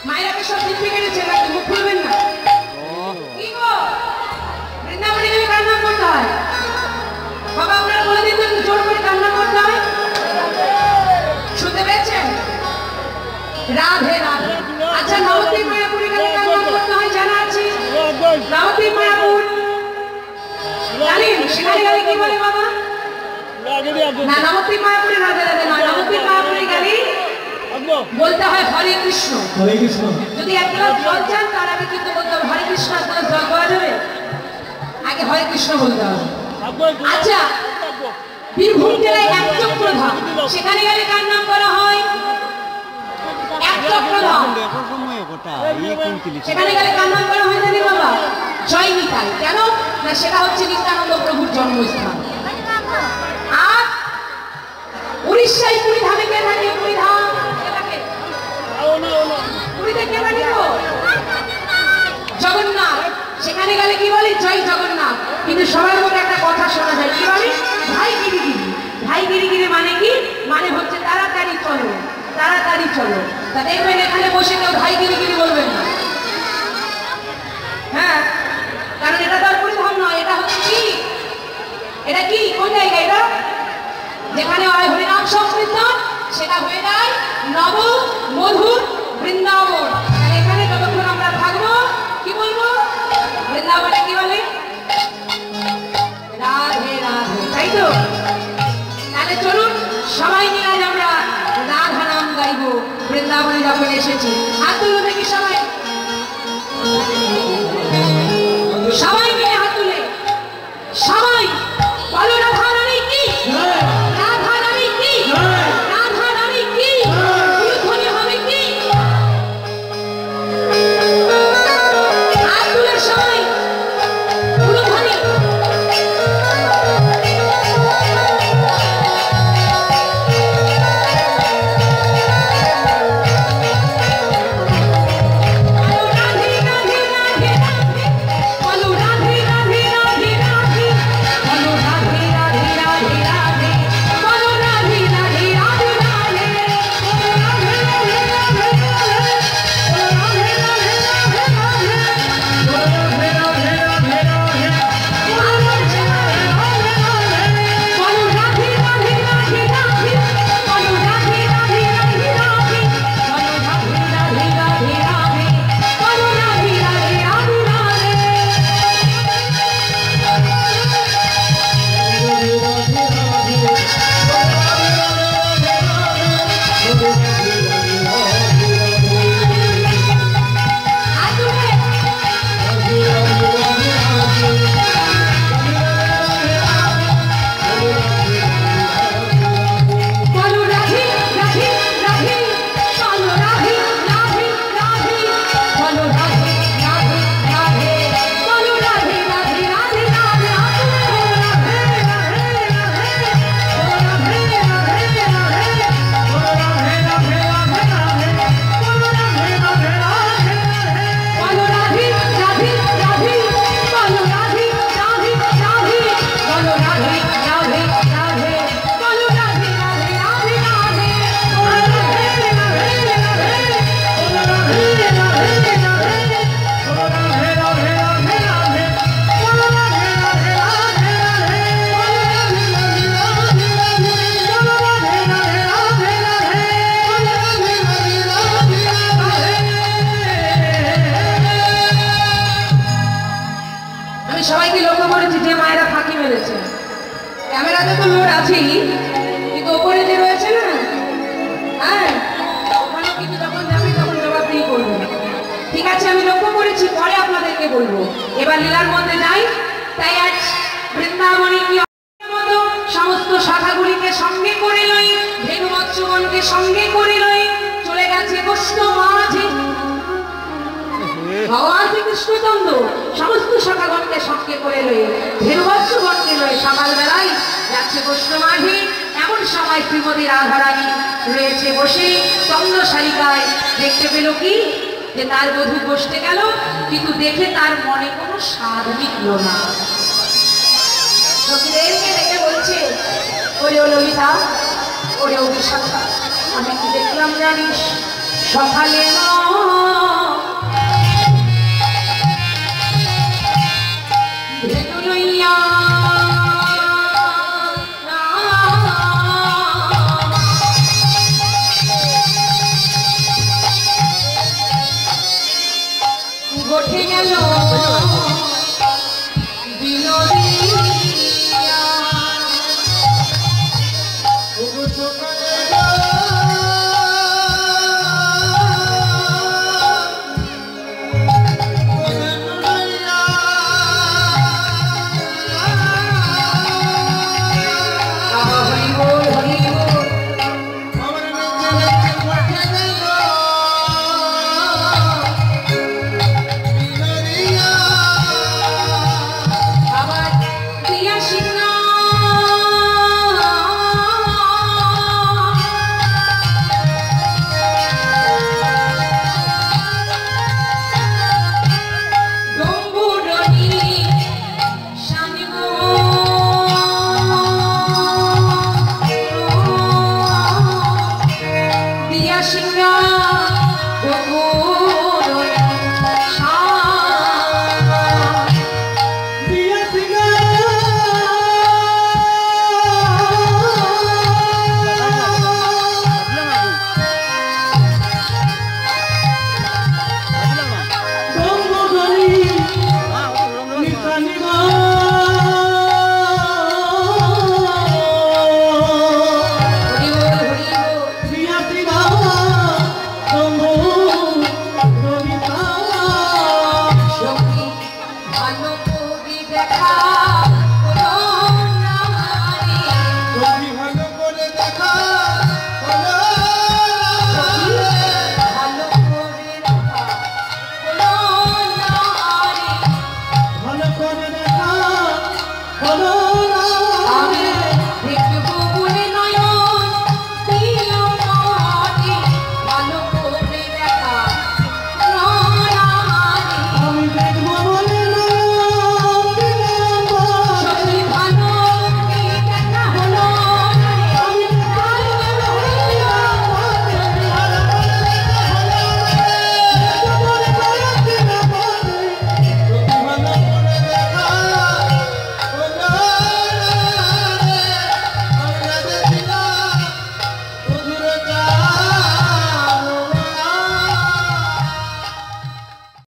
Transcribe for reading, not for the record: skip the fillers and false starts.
মায়েরাকে সব দিব্যি কেটেছে, নাকি মুখ খুলবেন না? কি গো, বৃন্দাবনে গেলে কার নাম করতে হয়? বাবা আপনারা বলে দিন তো, জোর করে কার নাম করতে হয়? শুনতে পেয়েছেন? রাধে রাধে। আচ্ছা, নবদ্বীপ মায়াপুরে গেলে কার নাম করতে হয় জানা আছে? নবদ্বীপ মায়াপুর জানেন? সেখানে গেলে কি বলে বাবা? না, নবদ্বীপ মায়াপুরে রাধে রাধে নয়, নবদ্বীপ মায়াপুরে গেলে বলতে হয় হরে কৃষ্ণ। হরে কৃষ্ণ। যদি এক গ্লাস জল চান তার আগে কিন্তু বলতে হবে হরে কৃষ্ণ। এক গ্লাস জল পাওয়া যাবে, আগে হরে কৃষ্ণ বলতে হবে। আচ্ছা, বীরভূম জেলায় একচক্রধাম, সেখানে গেলে কার নাম করা হয়? একচক্রধাম। সেখানে গেলে কার নাম করা হয় জানি বাবা? জয় নিতাই। কেন না, সেটা হচ্ছে নিত্যানন্দ প্রভুর জন্মস্থান। আর উড়িষ্যায় পুরী ধামে কে থাকে? পুরী ধাম পুরীতে কে থাকে? জগন্নাথ। সেখানে গেলে কি বলে? জয় জগন্নাথ। কিন্তু সবার মধ্যে একটা কথা শোনা যায়, কি বলে? ভাই গিরিগিরি। ভাই গিরিগিরি মানে কি? মানে হচ্ছে তাড়াতাড়ি চলো, তাড়াতাড়ি চলো। তা দেখবেন এখানে বসে কেউ ভাই গিরিগিরি বলবেন না। হ্যাঁ, কারণ এটা তো আর পরিধান নয়, এটা হচ্ছে কি? এটা কি কোন জায়গা? এটা যেখানে হয় হরিনাম সংকীর্তন, সেটা হয়ে যায় নব মধুর বৃন্দাবন। এখানে যতক্ষণ আমরা থাকবো কি বলবো? বৃন্দাবনে কি বলে? রাধে রাধে, তাই তো? তাহলে চলুন সবাই মিলে আজ আমরা রাধা নাম গাইবো বৃন্দাবনে যখন এসেছি। হাত তুলুন দেখি সবাই, সবাই মিলে হাত তুলে সবাই বলো রাধা রানী কি, রাধা রানী কি, রাধা রানী কি, ধ্বনি হবে কি? হাত তুলে সবাই ধ্বনি। সবাইকে লক্ষ্য করেছি যে মায়েরা ফাঁকি মেরেছে। ক্যামেরাতে তো লোড আছেই, কিন্তু ওপরে যে রয়েছে না, হ্যাঁ, ওখানে কিন্তু যখন যাবে তখন জবাব দিয়ে করবো। ঠিক আছে, আমি লক্ষ্য করেছি, পরে আপনাদেরকে বলবো। এবার লীলার মধ্যে যাই। তাই আজ বৃন্দাবনে কি মতো সমস্ত শাখাগুলিকে সঙ্গে করে লই, ধেনু মৎস্যগণকে সঙ্গে করে লই, চলে গেছে কৃষ্ণ মাঝে। ভগবান শ্রীকৃষ্ণচন্দ্র সমস্ত শাখাগণকে সঙ্গে করে লই, ধেনুবৎসগণকে লই, সকাল বেলায় যাচ্ছে কৃষ্ণ মাঝে। এমন সময় শ্রীমতী রাধারানী রয়েছে বসে চন্দ্রশালিকায়। দেখতে পেল কি যে তার বধূ বসতে গেল, কিন্তু দেখে তার মনে কোনো স্বাদ মিটল না। সখীদেরকে দেখে বলছে, ওরে ও ললিতা, ওরে ও বিশাখা, আমি কি দেখলাম জানিস? সকালে ভেতু লইয়া